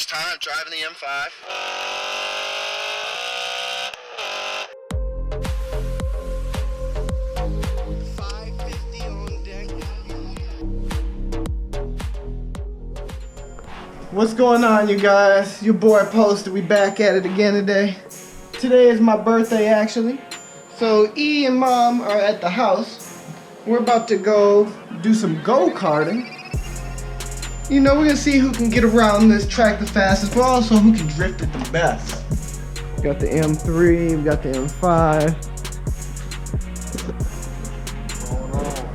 first time driving the M5. What's going on, you guys? Your boy Posted. We back at it again today. Today is my birthday, actually. So E and Mom are at the house. We're about to go do some go-karting. You know, we're gonna see who can get around this track the fastest, but also who can drift it the best. We got the M3, we got the M5.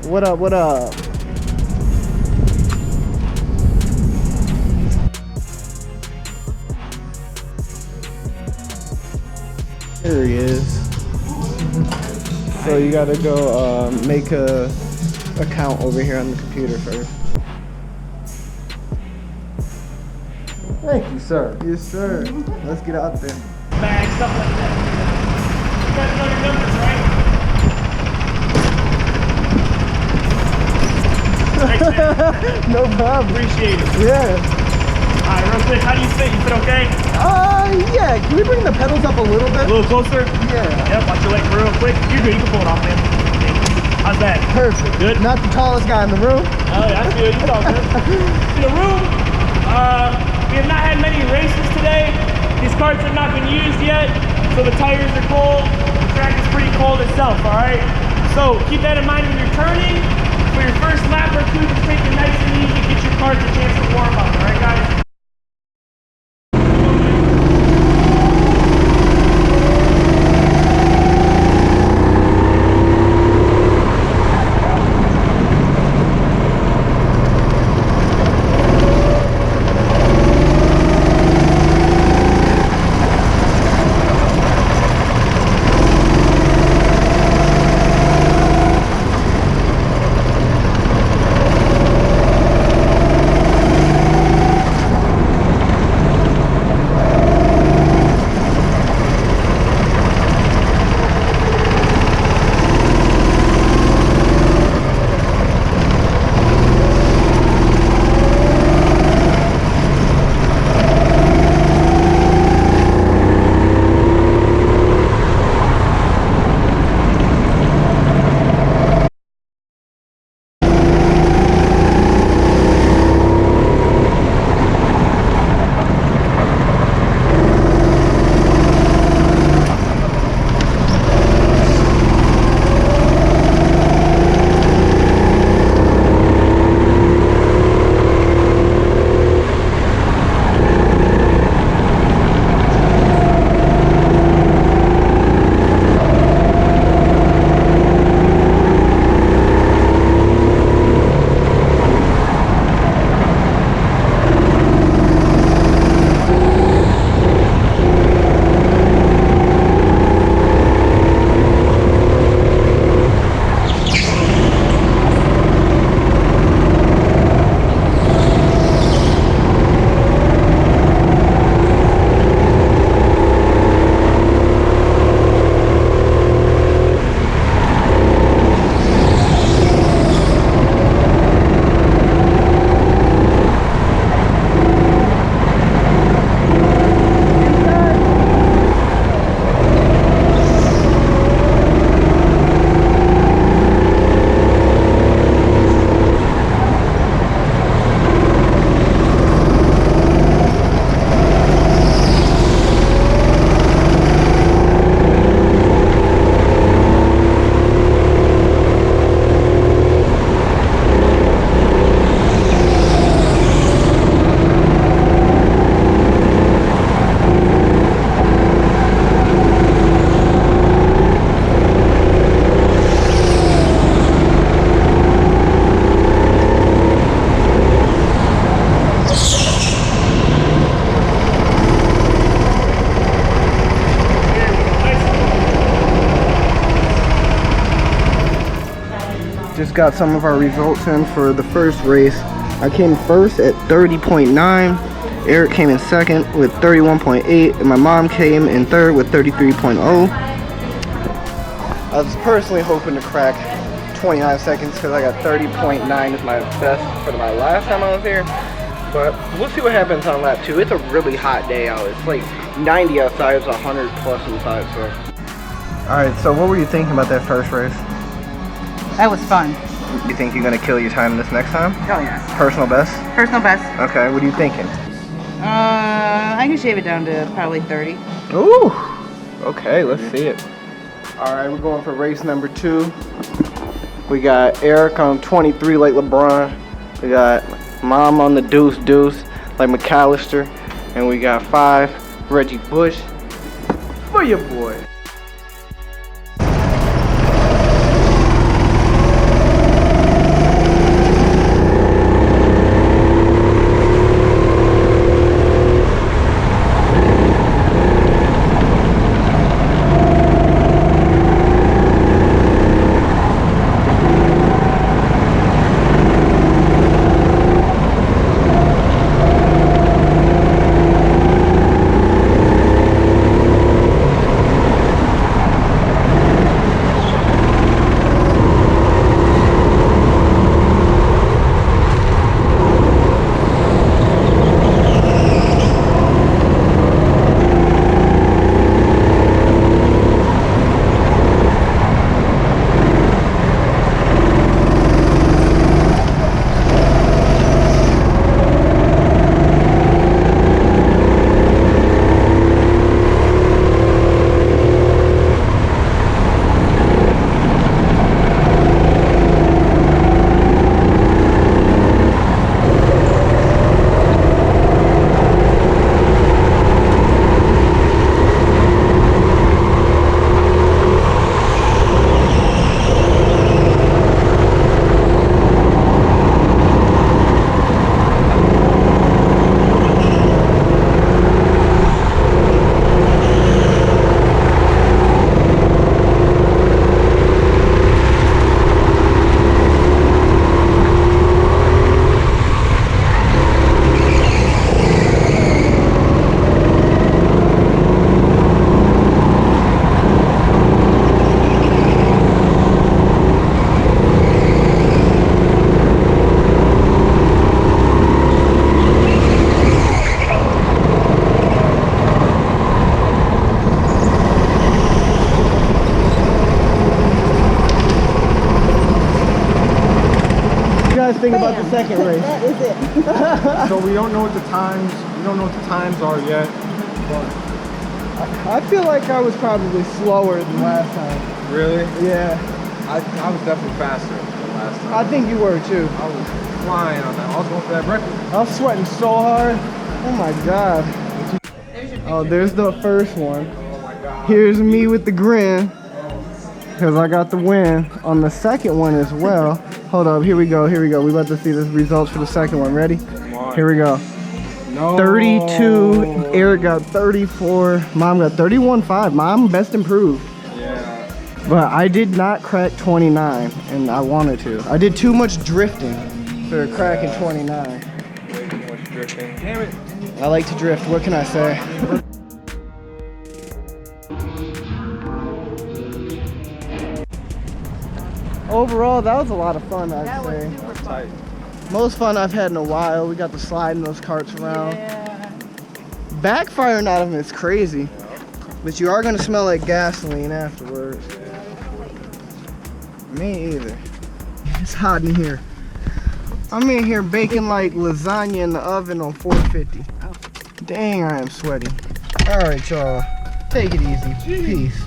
What up, what up? There he is. So you gotta go make a account over here on the computer first. Thank you, sir. Yes, sir. Let's get out there. Bag, stuff like that. You guys know your numbers, right? Thanks, man. No problem. Appreciate it. Yeah. Alright, real quick, how do you fit? You fit okay? Yeah. Can we bring the pedals up a little bit? A little closer? Yeah. Yep, watch your leg real quick. You're good, you can pull it off, man. How's that? Perfect. Good? Not the tallest guy in the room. Oh, yeah, that's good. You all good. In the room, we have not had many races today. These carts have not been used yet, so the tires are cold. The track is pretty cold itself, all right? So keep that in mind when you're turning. For your first lap or two, just take it nice and easy. Get your carts a chance to warm up, all right, guys? Just got some of our results in for the first race. I came first at 30.9. Eric came in second with 31.8, and my mom came in third with 33.0. I was personally hoping to crack 29 seconds because I got 30.9 as my best for my last time I was here. But we'll see what happens on lap 2. It's a really hot day out. It's like 90 outside. It's 100 plus inside. So. All right. So what were you thinking about that first race? That was fun. You think you're gonna kill your time this next time? Oh yeah. Personal best? Personal best. Okay. What are you thinking? I can shave it down to probably 30. Ooh. Okay. Let's see it. All right. We're going for race number 2. We got Eric on 23 like LeBron. We got Mom on the deuce like McAllister. And we got 5 Reggie Bush for your boy. Think about the second race. That is it. So we don't know what the times are yet, but I feel like I was probably slower than last time. really, Yeah, I was definitely faster than last time. I think you were too. I was flying on that. I was going for that record. I was sweating so hard. Oh my god. Oh, there's the first one. Oh my god. Here's me with the grin, because I got the win on the second one as well. Hold up, here we go. We about to see the results for the second one. Ready? Here we go. No. 32, Eric got 34, Mom got 31.5. Mom best improved. Yeah. But I did not crack 29, and I wanted to. I did too much drifting for cracking 29. Way too much drifting. Damn it. I like to drift, what can I say? Overall, that was a lot of fun, I'd say. Tight. Most fun I've had in a while. We got to slide in those carts around. Yeah. Backfiring out of them is crazy. But you are going to smell like gasoline afterwards. Me either. It's hot in here. I'm in here baking like lasagna in the oven on 450. Dang, I am sweaty. All right, y'all. Take it easy. Peace.